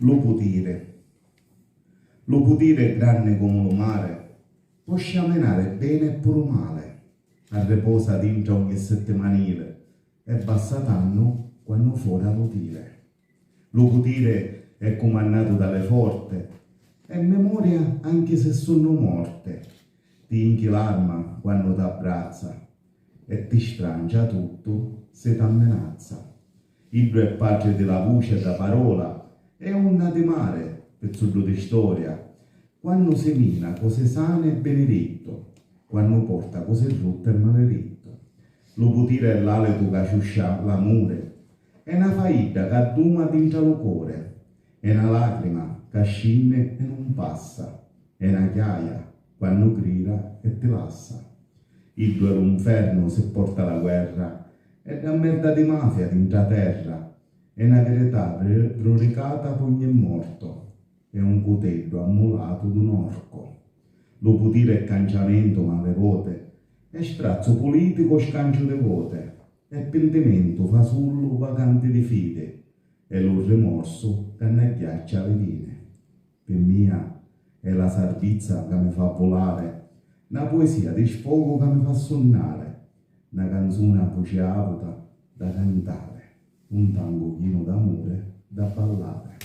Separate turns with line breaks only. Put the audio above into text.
Lo putire. Lo putire è grande come lo mare, può sciamenare bene e pure male, a riposa dentro ogni settimanile, e basta tanto quando fuori lo tire. Lo putire è comandato dalle forte, è memoria anche se sono morte, ti inchi l'arma quando t'abbrazza, e ti strancia tutto se t'ammenazza. Idro è padre della voce e della parola, è una di mare, pezzuto di storia, quando semina cose sane e benedetto, quando porta cose brutte e maledetto. Lo putire è l'alito che ciuscia l'amore, è una faida che adduma dentro lo cuore, è una lacrima che scinde e non passa, è una chiaia quando grida e ti lassa. Idro è l'inferno se porta la guerra, è una merda di mafia dentro terra, è una verità proricata per ogni morto, è un cutello ammolato d'un orco. Lo putire è canciamento male vote, è strazzo politico scancio de vote, è pentimento fasullo vacante di fide, è lo rimorso che ne ghiaccia le vine. Per mia è la sardizza che mi fa volare, una poesia di sfogo che mi fa sonnare, una canzone apociata da cantare, un tangochino d'amore da ballare.